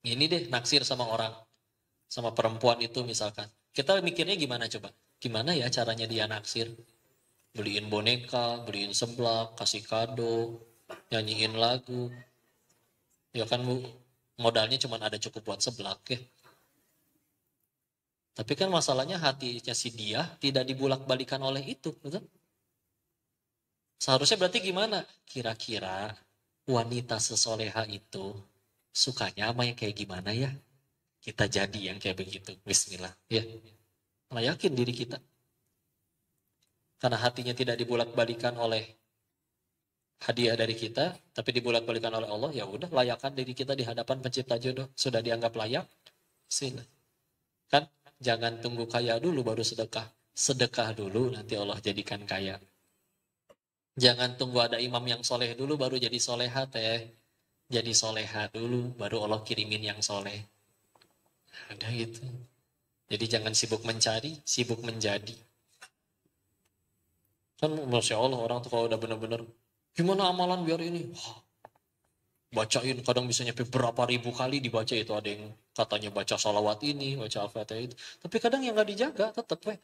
Ini deh naksir sama orang, sama perempuan itu misalkan. Kita mikirnya gimana coba? Gimana ya caranya dia naksir? Beliin boneka, beliin seblak, kasih kado, nyanyiin lagu. Ya kan Bu, modalnya cuma ada cukup buat seblak ya. Tapi kan masalahnya hatinya si dia tidak dibulak-balikan oleh itu, betul? Seharusnya berarti gimana? Kira-kira wanita sesoleha itu sukanya sama yang kayak gimana ya? Kita jadi yang kayak begitu. Bismillah. Ya. Nah, yakin diri kita. Karena hatinya tidak dibulak-balikan oleh hadiah dari kita, tapi dibulak-balikan oleh Allah, ya udah layakkan diri kita di hadapan pencipta jodoh. Sudah dianggap layak, sini. Kan jangan tunggu kaya dulu baru sedekah. Sedekah dulu nanti Allah jadikan kaya. Jangan tunggu ada imam yang soleh dulu baru jadi soleha teh. Jadi soleha dulu baru Allah kirimin yang soleh. Ada gitu. Jadi jangan sibuk mencari, sibuk menjadi. Kan Masya Allah orang tuh kalau udah bener-bener gimana amalan biar ini? Wah, bacain kadang bisa nyampe berapa ribu kali dibaca itu, ada yang katanya baca salawat ini, baca al-fatihah itu. Tapi kadang yang nggak dijaga tetep weh.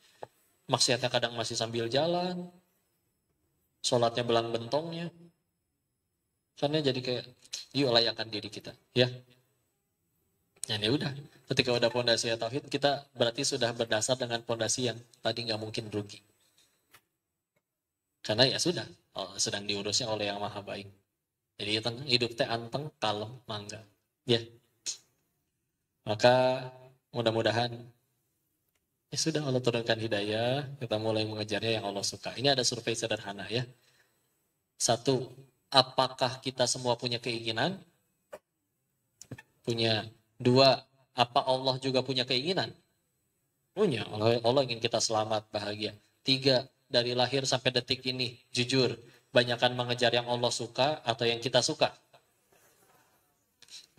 Maksiatnya kadang masih sambil jalan, sholatnya belang bentongnya. Karena jadi kayak yuk layakkan diri kita, ya. Ya udah, ketika udah pondasi tauhid kita berarti sudah berdasar dengan pondasi yang tadi nggak mungkin rugi. Karena ya sudah, oh, sedang diurusnya oleh yang maha baik. Jadi hidup teh anteng, kalem, mangga. Ya, maka mudah-mudahan ya sudah Allah turunkan hidayah, kita mulai mengejarnya yang Allah suka. Ini ada survei sederhana ya. Satu, apakah kita semua punya keinginan? Punya. Dua, apa Allah juga punya keinginan? Punya. Allah ingin kita selamat, bahagia. Tiga, dari lahir sampai detik ini, jujur, banyakkan mengejar yang Allah suka atau yang kita suka?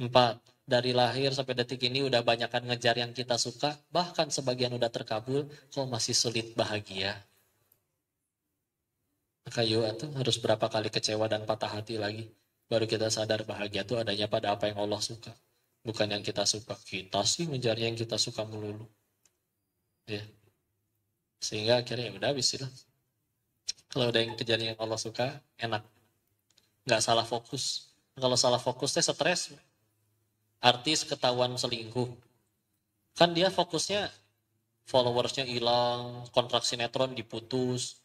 Empat, dari lahir sampai detik ini udah banyakkan ngejar yang kita suka, bahkan sebagian udah terkabul, kok masih sulit bahagia? Maka yuk itu harus berapa kali kecewa dan patah hati lagi, baru kita sadar bahagia itu adanya pada apa yang Allah suka, bukan yang kita suka. Kita sih ngejar yang kita suka melulu, ya. Sehingga akhirnya ya udah habis lah. Kalau udah yang kejar yang Allah suka, enak, nggak salah fokus. Kalau salah fokus teh stres. Artis ketahuan selingkuh, kan dia fokusnya followersnya hilang, kontrak sinetron diputus,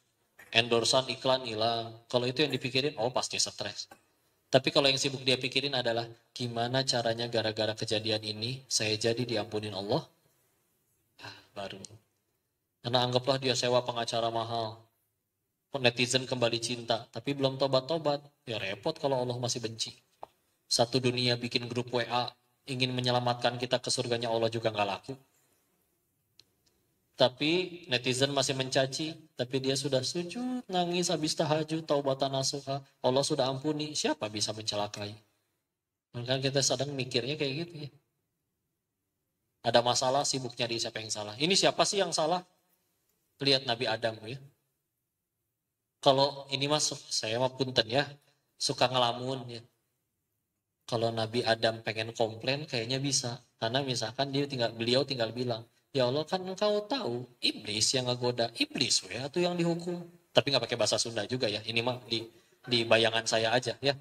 endorsan iklan hilang. Kalau itu yang dipikirin, oh pasti stres. Tapi kalau yang sibuk dia pikirin adalah gimana caranya gara-gara kejadian ini saya jadi diampunin Allah, baru. Karena anggaplah dia sewa pengacara mahal, netizen kembali cinta, tapi belum tobat-tobat, ya repot kalau Allah masih benci. Satu dunia bikin grup WA, ingin menyelamatkan kita ke surganya Allah juga nggak laku. Tapi netizen masih mencaci, tapi dia sudah sujud, nangis habis tahajud, taubatan nasuha, Allah sudah ampuni, siapa bisa mencelakai? Maka kita sedang mikirnya kayak gitu ya. Ada masalah, sibuk nyari siapa yang salah. Ini siapa sih yang salah? Lihat Nabi Adam ya. Kalau ini masuk, saya mah punten ya, suka ngelamun ya. Kalau Nabi Adam pengen komplain kayaknya bisa. Karena misalkan beliau tinggal bilang, ya Allah kan engkau tahu, iblis yang ngegoda, iblis ya itu yang dihukum. Tapi nggak pakai bahasa Sunda juga ya, ini mah di bayangan saya aja ya.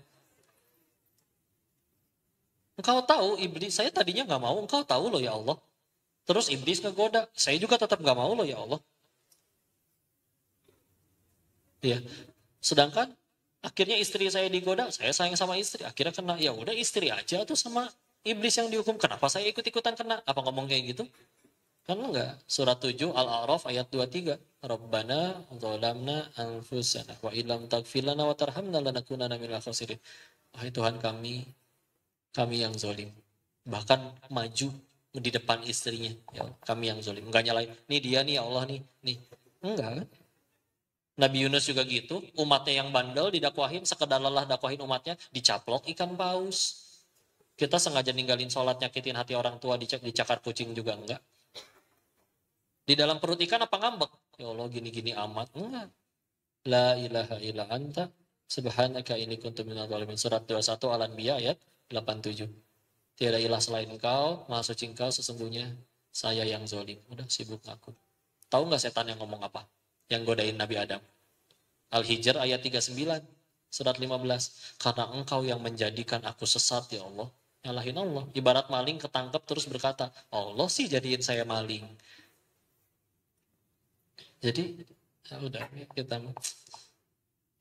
Engkau tahu iblis, saya tadinya nggak mau, engkau tahu loh ya Allah. Terus iblis ngegoda, saya juga tetap nggak mau loh ya Allah. Ya, sedangkan akhirnya istri saya digoda, saya sayang sama istri, akhirnya kena, ya udah istri aja tuh sama iblis yang dihukum. Kenapa saya ikut-ikutan kena? Apa ngomong kayak gitu? Kan enggak. Surat 7 Al-A'raf ayat 23. Rabbana zalamna anfusana wa illam taghfir lana wa tarhamna lanakunanna minal khasirin. Wahai Tuhan kami yang zalim. Bahkan maju di depan istrinya, ya, kami yang zalim. Enggak nyalain. Nih dia nih ya Allah nih. Enggak kan? Nabi Yunus juga gitu, umatnya yang bandel didakwahin, sekedar lelah dakwahin umatnya, dicaplok ikan paus. Kita sengaja ninggalin sholat, nyakitin hati orang tua, dicakar kucing juga enggak. Di dalam perut ikan apa ngambek? Ya Allah gini-gini amat. Enggak. La ilaha illa anta subhanaka ini kuntu minadh dhalimin. Surat 21 Al-Anbiya ayat 87. Tiada ilah selain engkau, maha suci engkau, sesungguhnya saya yang zolim. Udah sibuk ngaku. Tahu nggak setan yang ngomong apa? Yang godain Nabi Adam. Al-Hijr ayat 39, surat 15. Karena engkau yang menjadikan aku sesat ya Allah. Nyalahin Allah. Ibarat maling ketangkep terus berkata, Allah sih jadiin saya maling. Jadi, ya udah kita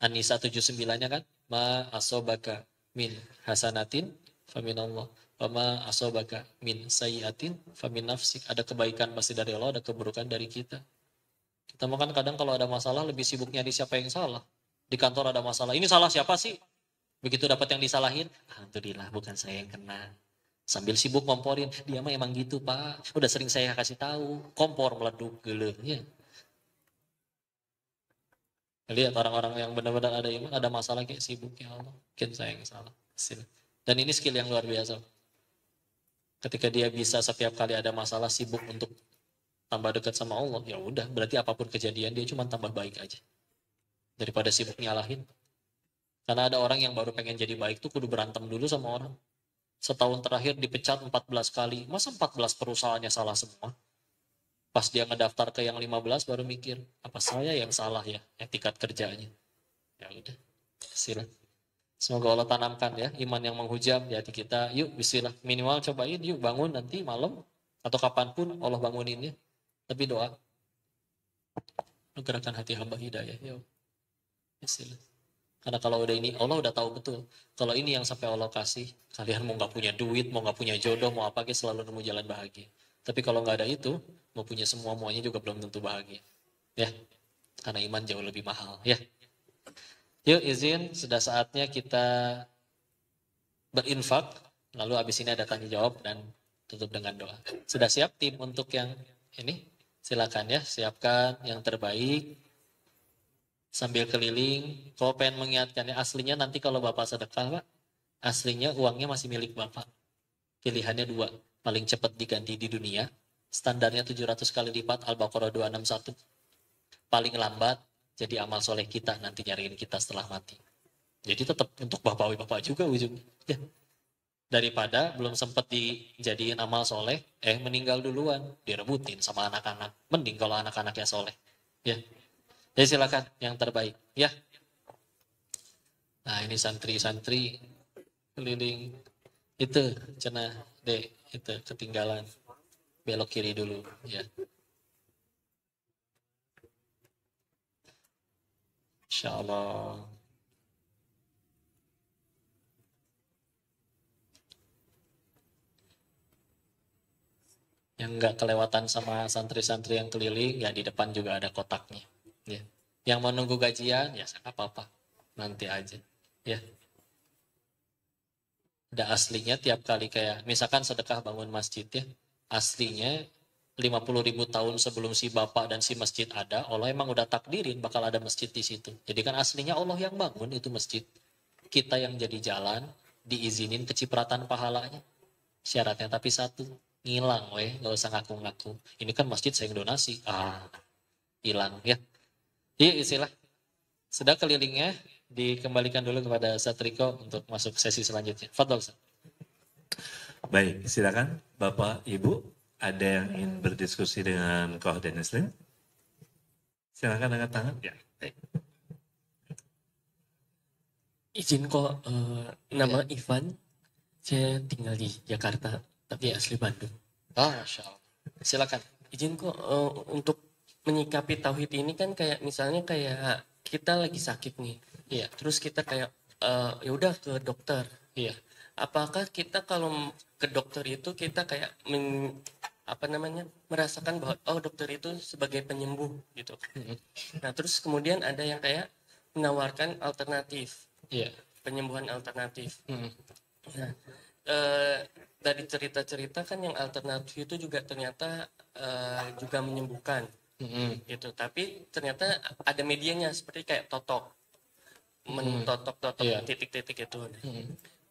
An-Nisa 79-nya kan, ma asobaka min hasanatin faminallah. Wama asobaka min sayyiatin famin nafsik. Ada kebaikan pasti dari Allah, ada keburukan dari kita. Kita makan kadang kalau ada masalah lebih sibuk nyari siapa yang salah. Di kantor ada masalah, ini salah siapa sih? Begitu dapat yang disalahin, alhamdulillah bukan saya yang kena. Sambil sibuk ngomporin, dia mah emang gitu pak. Udah sering saya kasih tahu, kompor meleduk geleh. Ya. Lihat orang-orang yang benar-benar ada iman, ada masalah kayak sibuk ya Allah. Mungkin saya yang salah. Dan ini skill yang luar biasa. Ketika dia bisa setiap kali ada masalah sibuk untuk tambah dekat sama Allah, ya udah berarti apapun kejadian dia cuma tambah baik aja. Daripada sibuk nyalahin. Karena ada orang yang baru pengen jadi baik tuh kudu berantem dulu sama orang. Setahun terakhir dipecat 14 kali. Masa 14 perusahaannya salah semua? Pas dia ngedaftar ke yang 15 baru mikir, apa saya yang salah ya etikat kerjanya. Ya udah, silakan. Semoga Allah tanamkan ya iman yang menghujam di hati kita. Yuk bismillah, minimal cobain yuk bangun nanti malam atau kapanpun Allah banguninnya. Tapi doa. Gerakan hati hamba hidayah. Yuk. Bismillah. Karena kalau udah ini Allah udah tahu betul. Kalau ini yang sampai Allah kasih, kalian mau nggak punya duit, mau nggak punya jodoh, mau apa ke selalu nemu jalan bahagia. Tapi kalau nggak ada itu, mau punya semuanya juga belum tentu bahagia. Ya, karena iman jauh lebih mahal. Ya. Yuk izin, sudah saatnya kita berinfak, lalu habis ini ada tanya jawab dan tutup dengan doa. Sudah siap tim untuk yang ini? Silakan ya, siapkan yang terbaik. Sambil keliling, kalau pengen mengingatkan ya, aslinya nanti kalau Bapak sedekah, Pak, aslinya uangnya masih milik Bapak. Pilihannya dua, paling cepat diganti di dunia, standarnya 700 kali lipat, Al-Baqarah 261. Paling lambat, jadi amal soleh kita nanti nyariin kita setelah mati. Jadi tetap untuk bapak-bapak juga ujungnya. Ya. Daripada belum sempat dijadiin amal soleh, meninggal duluan, direbutin sama anak-anak. Mending kalau anak-anaknya soleh. Ya. Jadi silakan yang terbaik. Ya. Nah ini santri-santri keliling. Itu cenah dek, itu ketinggalan. Belok kiri dulu. Ya. Insya Allah. Yang nggak kelewatan sama santri-santri yang keliling, ya di depan juga ada kotaknya. Ya. Yang mau nunggu gajian, ya nggak apa-apa. Nanti aja. Ya. Ada aslinya tiap kali kayak, misalkan sedekah bangun masjid ya. Aslinya 50.000 tahun sebelum si bapak dan si masjid ada, Allah emang udah takdirin bakal ada masjid di situ. Jadi kan aslinya Allah yang bangun itu masjid. Kita yang jadi jalan, diizinin kecipratan pahalanya. Syaratnya tapi satu, ngilang weh, nggak usah ngaku-ngaku. Ini kan masjid saya yang donasi. Hilang ya. Iya istilah. Sudah kelilingnya, dikembalikan dulu kepada Satriko untuk masuk sesi selanjutnya. Fadol. Baik, silakan Bapak, Ibu. Ada yang ingin berdiskusi dengan Koh dan Muslim? Silakan angkat tangan. Ya. Izin kok, nama Ivan, saya tinggal di Jakarta, tapi asli Bandung. Masya Allah. Silakan. Izin kok untuk menyikapi tauhid ini kan kayak misalnya kayak kita lagi sakit nih, Iya. terus kita kayak ya udah ke dokter. Iya. Apakah kita kalau ke dokter itu kita kayak merasakan bahwa dokter itu sebagai penyembuh gitu. Nah terus kemudian ada yang kayak menawarkan alternatif. Iya. Penyembuhan alternatif. Nah, dari cerita-cerita kan yang alternatif itu juga ternyata juga menyembuhkan, gitu. Tapi ternyata ada medianya seperti kayak totok, mentotok-totok titik-titik itu.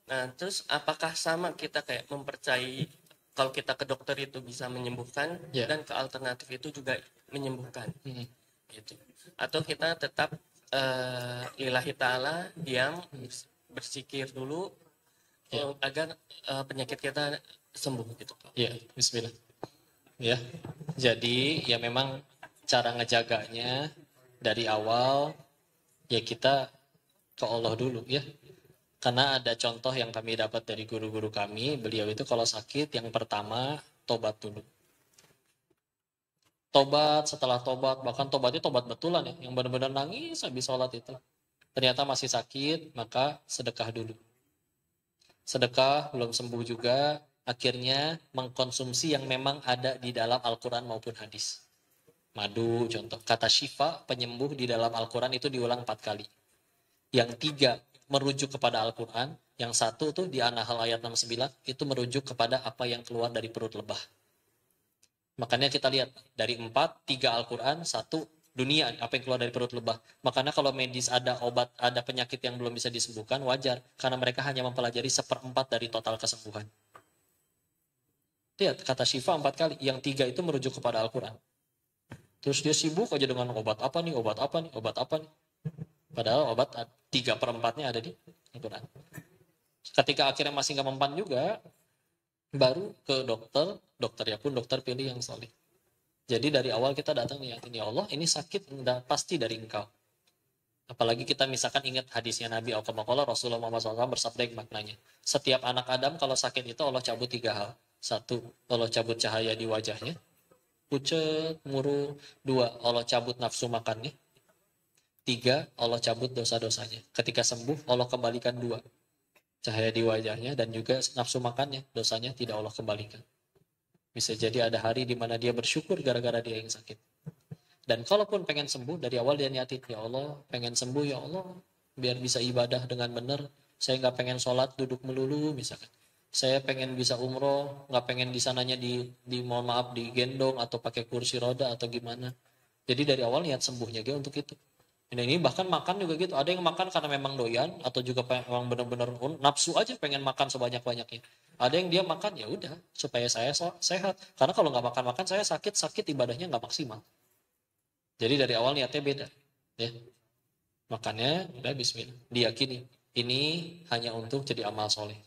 Nah, terus apakah sama kita kayak mempercayai kalau kita ke dokter itu bisa menyembuhkan dan ke alternatif itu juga menyembuhkan, gitu? Atau kita tetap lillahi ta'ala, diam, bersikir dulu, agar penyakit kita sembuh gitu Pak. Ya, bismillah. Ya. Jadi ya memang cara ngejaganya dari awal ya kita ke Allah dulu ya. Karena ada contoh yang kami dapat dari guru-guru kami, beliau itu kalau sakit yang pertama tobat dulu. Tobat, setelah tobat, bahkan tobatnya tobat betulan ya, yang benar-benar nangis habis sholat itu. Ternyata masih sakit, maka sedekah dulu. Sedekah belum sembuh juga, akhirnya mengkonsumsi yang memang ada di dalam Al-Quran maupun hadis. Madu contoh, kata syifa penyembuh di dalam Al-Quran itu diulang 4 kali. Yang 3 merujuk kepada Al-Quran, yang 1 tuh di An-Nahl ayat 69 itu merujuk kepada apa yang keluar dari perut lebah. Makanya kita lihat dari 4, 3 Al-Quran, 1 dunia apa yang keluar dari perut lebah. Makanya kalau medis ada obat, ada penyakit yang belum bisa disembuhkan, wajar karena mereka hanya mempelajari 1/4 dari total kesembuhan. Lihat kata syifa 4 kali, yang 3 itu merujuk kepada Al-Quran. Terus dia sibuk aja dengan obat apa nih, obat apa nih, obat apa nih. Padahal obat 3/4-nya ada di Al-Quran. Ketika akhirnya masih nggak mempan juga, baru ke dokter, dokter ya pun dokter pilih yang solid. Jadi dari awal kita datang niatin, ya Allah ini sakit pasti dari engkau. Apalagi kita misalkan ingat hadisnya Nabi Al-Qamaqallah, Rasulullah Muhammad SAW bersabda yang maknanya. Setiap anak Adam kalau sakit itu Allah cabut 3 hal. 1, Allah cabut cahaya di wajahnya. Pucet, murung. 2, Allah cabut nafsu makannya. 3, Allah cabut dosa-dosanya. Ketika sembuh, Allah kembalikan 2. Cahaya di wajahnya dan juga nafsu makannya. Dosanya tidak Allah kembalikan. Bisa jadi ada hari di mana dia bersyukur gara-gara dia yang sakit. Dan kalaupun pengen sembuh, dari awal dia niatin, ya Allah, pengen sembuh ya Allah, biar bisa ibadah dengan benar. Saya nggak pengen sholat duduk melulu misalkan. Saya pengen bisa umroh, nggak pengen di sananya mohon maaf digendong atau pakai kursi roda atau gimana. Jadi dari awal niat sembuhnya dia untuk itu. Ini bahkan makan juga gitu. Ada yang makan karena memang doyan atau juga memang benar-benar nafsu aja pengen makan sebanyak-banyaknya. Ada yang dia makan ya udah supaya saya sehat. Karena kalau nggak makan-makan saya sakit ibadahnya nggak maksimal. Jadi dari awal niatnya beda. Ya. Makanya udah bismillah. Diyakini ini hanya untuk jadi amal soleh.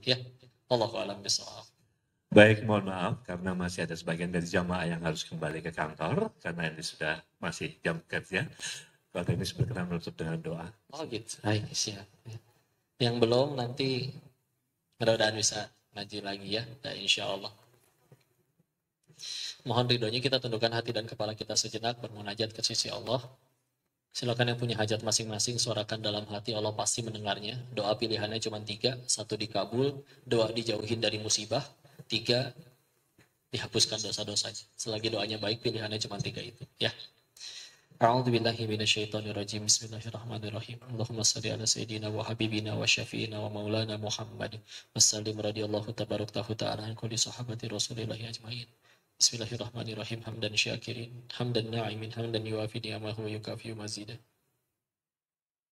Ya, Allahu a'lam bishawab. Baik, mohon maaf karena masih ada sebagian dari jamaah yang harus kembali ke kantor karena ini sudah masih jam kerja. Kalau teknis berkenan menutup dengan doa. Oh gitu. Baik, siap. Yang belum nanti mudah-mudahan bisa ngaji lagi ya. Dan insya Allah. Mohon ridhonya kita tundukkan hati dan kepala kita sejenak bermunajat ke sisi Allah. Silakan yang punya hajat masing-masing suarakan dalam hati, Allah pasti mendengarnya. Doa pilihannya cuma 3, 1 dikabul, 2 dijauhin dari musibah, 3 dihapuskan dosa-dosanya. Selagi doanya baik, pilihannya cuma 3 itu. Ya. A'udzu billahi minasyaitonir rajim. Bismillahirrahmanirrahim. Allahumma shalli ala sayyidina wa habibina wa syafiina wa maulana Muhammad. Wassallim radhiyallahu tabarak ta'ala an kulli sahabati Rasulillah ajmain. Bismillahirrahmanirrahim. Hamdan syakirin, hamdan na'imin, hamdan yuafi ni'amahu wa yukafi mazidah.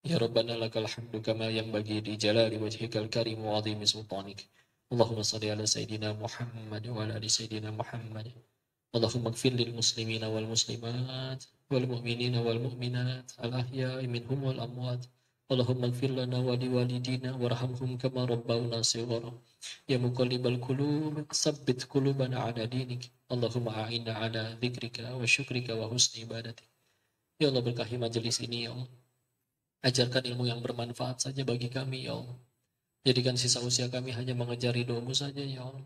Ya Rabbana lakal hamdu kama yanbaghi li jalali wajhikal karim wa 'azimi sultanik. Allahumma shalli ala sayyidina Muhammad wa ala ali sayyidina Muhammad. Allahumma ighfir lil muslimina wal muslimat wal mu'minina wal mu'minat al ahya'i minhum wal amwat. Allahumma ighfir lana wa liwalidina warhamhum kama rabbawna shighara. Ya muqallibal qulub tsabbit qulubana ala dinik. Allahumma a'inna ala dzikrika wa syukrika wa husni ibadatik. Ya Allah, berkahi majelis ini ya Allah. Ajarkan ilmu yang bermanfaat saja bagi kami ya Allah. Jadikan sisa usia kami hanya mengejar ridho-Mu saja ya Allah.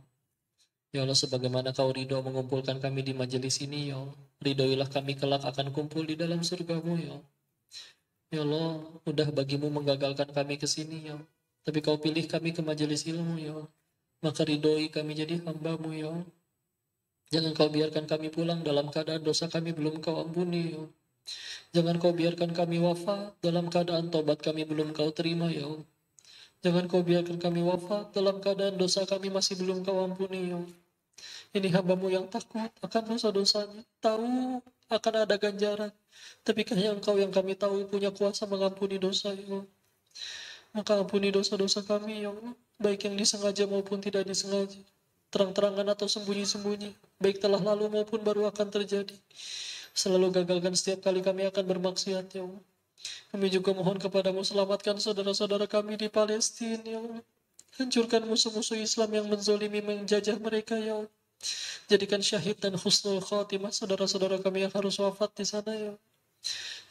Ya Allah, sebagaimana Kau ridho mengumpulkan kami di majelis ini, ya Allah, ridhoilah kami kelak akan kumpul di dalam surga-Mu, ya Allah. Ya Allah, mudah bagimu menggagalkan kami ke sini, ya Allah. Tapi Kau pilih kami ke majelis ilmu, ya Allah. Maka ridhoi kami jadi hamba-Mu, ya Allah. Jangan Kau biarkan kami pulang dalam keadaan dosa kami belum Kau ampuni, ya Allah. Jangan Kau biarkan kami wafat dalam keadaan tobat kami belum Kau terima, ya Allah. Jangan Kau biarkan kami wafat dalam keadaan dosa kami masih belum Kau ampuni, ya Allah. Ini hamba-Mu yang takut akan dosa-dosanya, tahu akan ada ganjaran, tapi hanya Engkau yang kami tahu punya kuasa mengampuni dosa, ya Allah. Maka ampuni dosa-dosa kami, ya Allah, baik yang disengaja maupun tidak disengaja, terang-terangan atau sembunyi-sembunyi, baik telah lalu maupun baru akan terjadi. Selalu gagalkan setiap kali kami akan bermaksiat, ya Allah. Kami juga mohon kepadamu, selamatkan saudara-saudara kami di Palestina, ya Allah. Hancurkan musuh-musuh Islam yang menzolimi, menjajah mereka, ya Allah. Jadikan syahid dan husnul khatimah saudara-saudara kami yang harus wafat di sana, ya.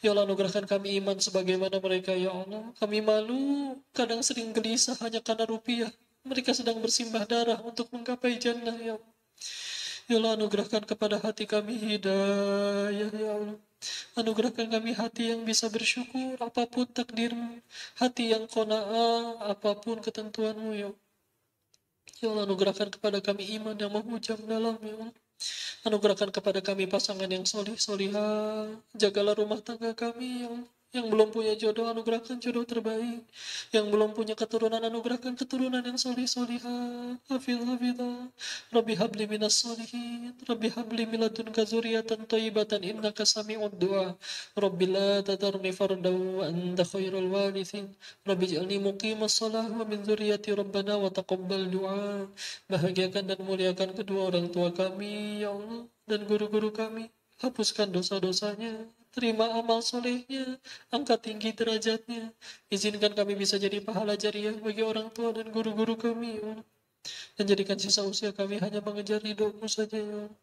Ya Allah, anugerahkan kami iman sebagaimana mereka, ya Allah. Kami malu, kadang sering gelisah hanya karena rupiah. Mereka sedang bersimbah darah untuk menggapai jannah, ya Allah. Ya Allah, anugerahkan kepada hati kami hidayah, ya Allah. Anugerahkan kami hati yang bisa bersyukur apapun takdir-Mu, hati yang qanaah apapun ketentuan-Mu, ya Allah. Ya Allah, anugerahkan kepada kami iman yang memuja mendalam, ya Allah. Anugerahkan kepada kami pasangan yang solih, solihah. Jagalah rumah tangga kami, ya Allah. Yang belum punya jodoh, anugerahkan jodoh terbaik. Yang belum punya keturunan, anugerahkan keturunan yang solih, solihah. Hafidh. Rabbi habli minas solihin. Rabbi habli miladunka zuriyatan tayyibatan innaka sami'ud du'a. Rabbi la tadarni fardaw wa anta khairul warithin. Rabbi ij'alni muqimas salah wa min zuriyati rabbana wa taqabbal du'a. Bahagiakan dan muliakan kedua orang tua kami, ya Allah, dan guru-guru kami. Hapuskan dosa-dosanya, terima amal solehnya, angkat tinggi derajatnya. Izinkan kami bisa jadi pahala jariah bagi orang tua dan guru-guru kami, ya Allah. Dan jadikan sisa usia kami hanya mengejar ridho-Mu saja, ya Allah.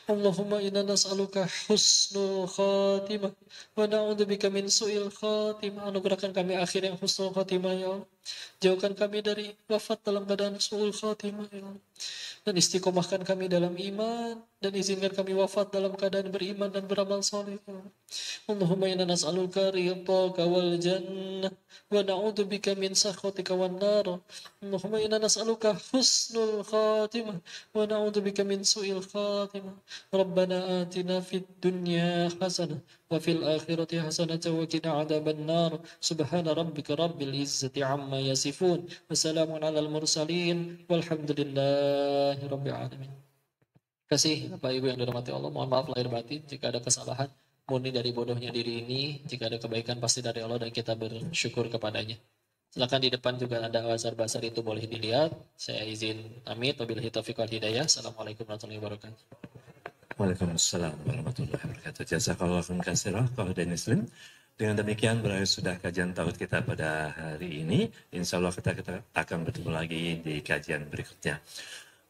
Allahumma inna nas'aluka husnul khatimah wa na'udzubika min su'il khatimah. Anugerahkan kami akhir yang husnul khatimah, ya Allah. Jauhkan kami dari wafat dalam keadaan su'ul khatimah, ya Allah. Dan istiqomahkan kami dalam iman, dan izinkan kami wafat dalam keadaan beriman dan beramal saleh, ya Allah. Allahumma inna nas'aluka ridhaka wal jannah wa na'udzubika min sakhatika wan nar. Allahumma inna nas'aluka husnul khatimah wa na'udzubika min su'il khatimah. Rabbana atina fid dunya hasanah wa fil akhirati hasanah wa qina adzaban nar. Subhana rabbika rabbil izzati amma yasifun wa salamun alal mursalin walhamdulillahi rabbil alamin. Terima kasih Bapak Ibu yang dirahmati Allah. Mohon maaf lahir batin jika ada kesalahan, murni dari bodohnya diri ini. Jika ada kebaikan pasti dari Allah dan kita bersyukur kepadanya. Silakan di depan juga ada bazar-bazar itu boleh dilihat. Saya izin pamit. Wabillahi taufiq wal hidayah. Assalamualaikum warahmatullahi wabarakatuh. Waalaikumsalam warahmatullahi wabarakatuh. Jazakallahu khairan katsiran dan muslim. Dengan demikian berakhir sudah kajian tauhid kita pada hari ini. Insya Allah kita akan bertemu lagi di kajian berikutnya.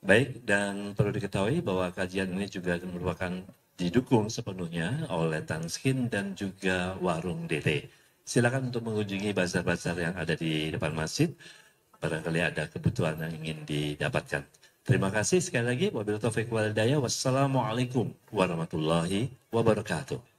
Baik, dan perlu diketahui bahwa kajian ini juga merupakan didukung sepenuhnya oleh Tanskin dan juga Warung DT. Silakan untuk mengunjungi bazar-bazar yang ada di depan masjid. Barangkali ada kebutuhan yang ingin didapatkan. Terima kasih sekali lagi. Wabillahi taufiq wal hidayah. Wassalamualaikum warahmatullahi wabarakatuh.